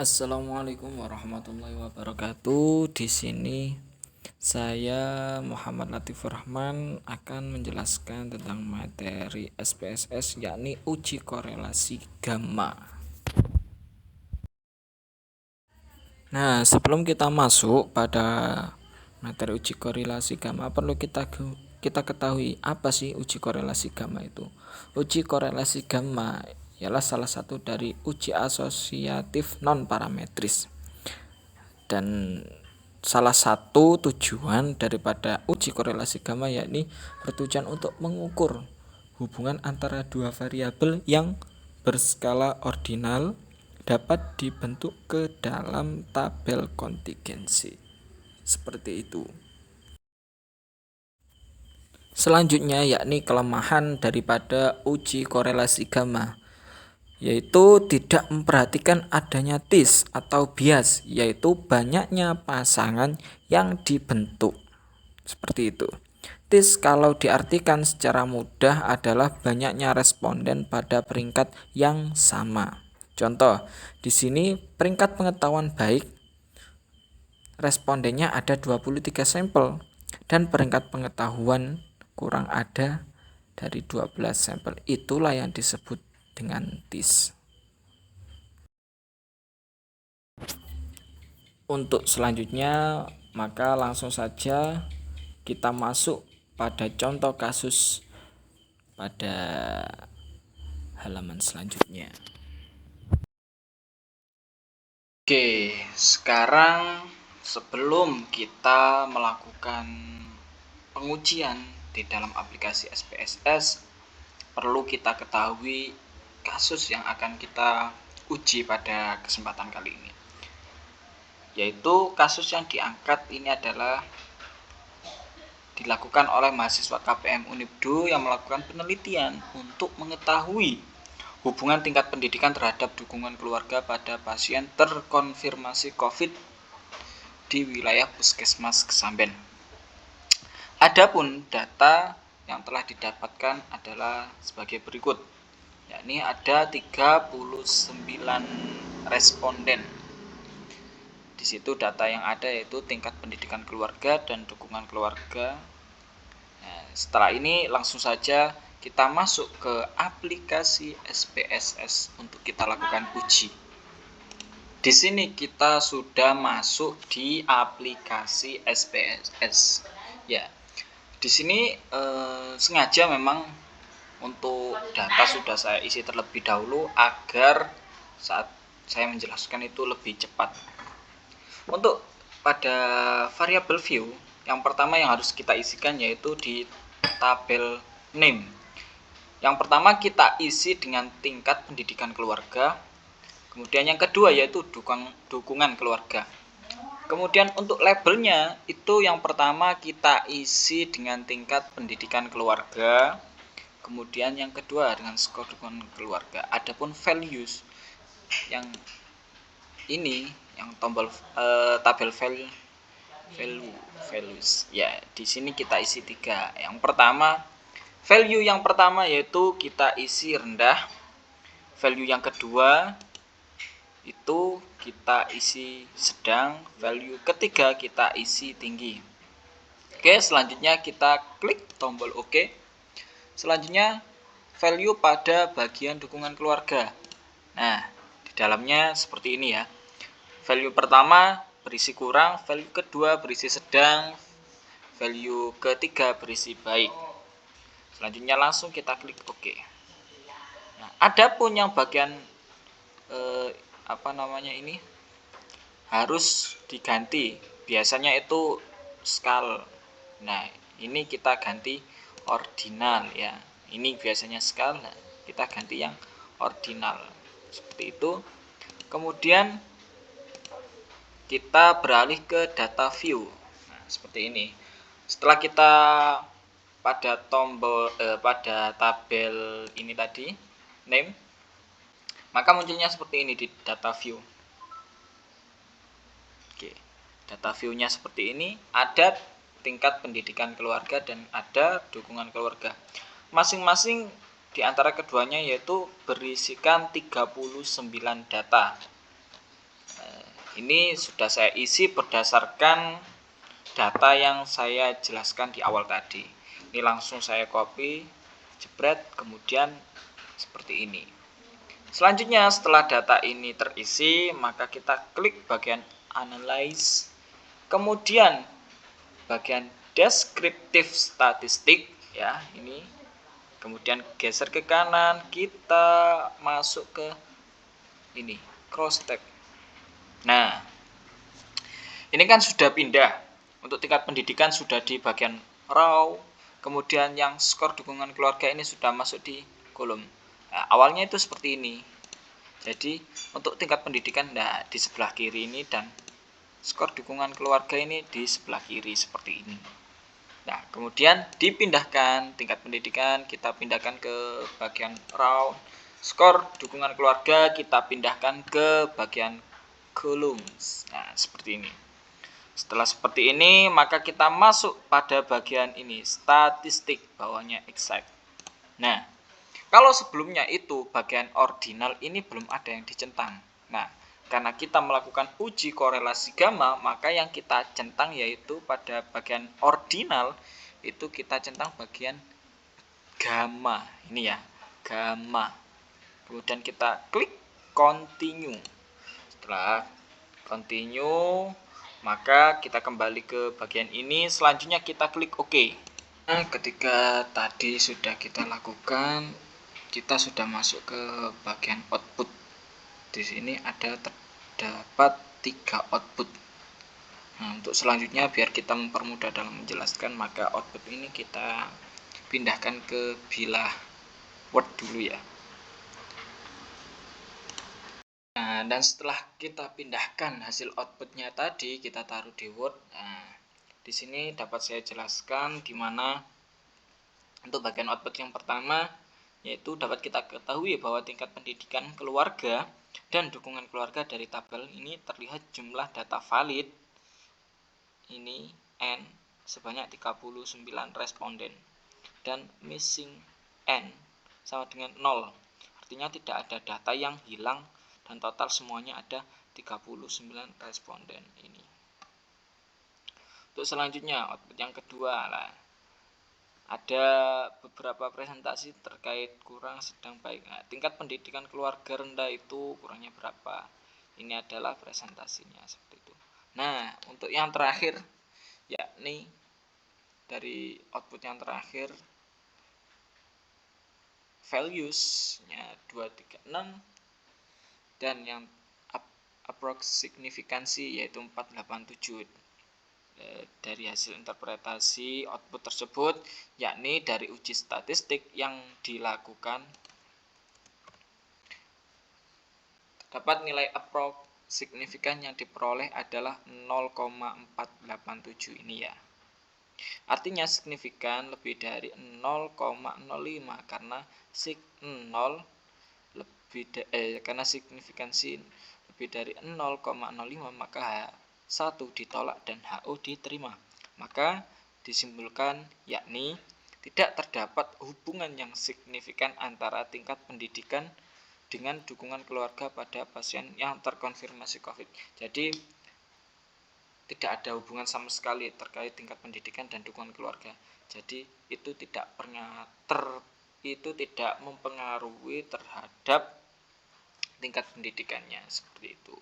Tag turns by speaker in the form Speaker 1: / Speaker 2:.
Speaker 1: Assalamualaikum warahmatullahi wabarakatuh. Di sini saya Muhammad Latifur Rahman akan menjelaskan tentang materi SPSS, yakni uji korelasi gamma. Nah, sebelum kita masuk pada materi uji korelasi gamma, perlu kita ketahui apa sih uji korelasi gamma itu. Uji korelasi gamma ialah salah satu dari uji asosiatif non parametris. Dan salah satu tujuan daripada uji korelasi gamma yakni bertujuan untuk mengukur hubungan antara dua variabel yang berskala ordinal dapat dibentuk ke dalam tabel kontingensi. Seperti itu. Selanjutnya yakni kelemahan daripada uji korelasi gamma, yaitu tidak memperhatikan adanya TIS atau bias, yaitu banyaknya pasangan yang dibentuk. Seperti itu. TIS kalau diartikan secara mudah adalah banyaknya responden pada peringkat yang sama. Contoh, di sini peringkat pengetahuan baik respondennya ada 23 sampel dan peringkat pengetahuan kurang ada dari 12 sampel. Itulah yang disebut dengan TIS. Untuk selanjutnya, maka langsung saja kita masuk pada contoh kasus pada halaman selanjutnya. Oke, sekarang sebelum kita melakukan pengujian di dalam aplikasi SPSS, perlu kita ketahui kasus yang akan kita uji pada kesempatan kali ini. Yaitu kasus yang diangkat ini adalah dilakukan oleh mahasiswa KPM Unibdo yang melakukan penelitian untuk mengetahui hubungan tingkat pendidikan terhadap dukungan keluarga pada pasien terkonfirmasi COVID di wilayah Puskesmas Kesamben. Adapun data yang telah didapatkan adalah sebagai berikut, yakni ada 39 responden. Di situ data yang ada yaitu tingkat pendidikan keluarga dan dukungan keluarga. Nah, setelah ini langsung saja kita masuk ke aplikasi SPSS untuk kita lakukan uji. Di sini kita sudah masuk di aplikasi SPSS. Ya, di sini sengaja memang untuk data sudah saya isi terlebih dahulu agar saat saya menjelaskan itu lebih cepat. Untuk pada variabel view, yang pertama yang harus kita isikan yaitu di tabel name. Yang pertama kita isi dengan tingkat pendidikan keluarga. Kemudian yang kedua yaitu dukungan keluarga. Kemudian untuk labelnya itu yang pertama kita isi dengan tingkat pendidikan keluarga. Kemudian yang kedua dengan skor dukungan keluarga. Adapun values yang ini yang tombol tabel values ya, di sini kita isi 3. Yang pertama value yang pertama yaitu kita isi rendah, value yang kedua itu kita isi sedang, value ketiga kita isi tinggi. Oke, selanjutnya kita klik tombol OK. Selanjutnya value pada bagian dukungan keluarga. Nah, di dalamnya seperti ini ya. Value pertama berisi kurang, value kedua berisi sedang, value ketiga berisi baik. Selanjutnya langsung kita klik OK. Nah, adapun yang bagian ini harus diganti. Biasanya itu skal. Nah, ini kita ganti ordinal ya. Ini biasanya skal, kita ganti yang ordinal. Seperti itu. Kemudian kita beralih ke data view. Nah, seperti ini. Setelah kita pada pada tabel ini tadi, name, maka munculnya seperti ini di data view. Oke, data view-nya seperti ini, ada tingkat pendidikan keluarga dan ada dukungan keluarga. Masing-masing di antara keduanya yaitu berisikan 39 data. ini sudah saya isi berdasarkan data yang saya jelaskan di awal tadi. Ini langsung saya copy, jebret, kemudian seperti ini. Selanjutnya setelah data ini terisi, maka kita klik bagian Analyze, kemudian bagian Deskriptif Statistik ya, ini. Kemudian geser ke kanan, kita masuk ke ini, cross tab. Nah, ini kan sudah pindah. Untuk tingkat pendidikan sudah di bagian raw, kemudian yang skor dukungan keluarga ini sudah masuk di kolom. Nah, awalnya itu seperti ini. Jadi untuk tingkat pendidikan nah, di sebelah kiri ini, dan skor dukungan keluarga ini di sebelah kiri seperti ini. Nah, kemudian dipindahkan tingkat pendidikan, kita pindahkan ke bagian raw, skor dukungan keluarga kita pindahkan ke bagian columns. Nah, seperti ini. Setelah seperti ini, maka kita masuk pada bagian ini, statistik, bawahnya exact. Nah, kalau sebelumnya itu bagian ordinal ini belum ada yang dicentang. Nah, karena kita melakukan uji korelasi gamma, maka yang kita centang yaitu pada bagian ordinal itu kita centang bagian gamma. Ini ya, gamma. Kemudian kita klik continue. Setelah continue, maka kita kembali ke bagian ini. Selanjutnya kita klik OK. Nah, ketika tadi sudah kita lakukan, kita sudah masuk ke bagian output. Di sini ada terdapat 3 output. Nah, untuk selanjutnya biar kita mempermudah dalam menjelaskan, maka output ini kita pindahkan ke bilah Word dulu ya. Nah, dan setelah kita pindahkan hasil outputnya tadi, kita taruh di Word. Nah, di sini dapat saya jelaskan di mana untuk bagian output yang pertama, yaitu dapat kita ketahui bahwa tingkat pendidikan keluarga dan dukungan keluarga dari tabel ini terlihat jumlah data valid ini N sebanyak 39 responden dan missing N sama dengan 0. Artinya tidak ada data yang hilang dan total semuanya ada 39 responden ini. Untuk selanjutnya output yang kedua lah, ada beberapa presentasi terkait kurang, sedang, baik. Nah, tingkat pendidikan keluarga rendah itu kurangnya berapa? Ini adalah presentasinya seperti itu. Nah, untuk yang terakhir yakni dari output yang terakhir values-nya 236 dan yang approx signifikansi yaitu 487. Dari hasil interpretasi output tersebut, yakni dari uji statistik yang dilakukan, terdapat nilai approx signifikan yang diperoleh adalah 0,487 ini ya. Artinya signifikan lebih dari 0,05 karena karena signifikansi lebih dari 0,05 maka H1 ditolak dan HO diterima. Maka disimpulkan yakni tidak terdapat hubungan yang signifikan antara tingkat pendidikan dengan dukungan keluarga pada pasien yang terkonfirmasi COVID. Jadi tidak ada hubungan sama sekali terkait tingkat pendidikan dan dukungan keluarga. Jadi itu tidak mempengaruhi terhadap tingkat pendidikannya seperti itu.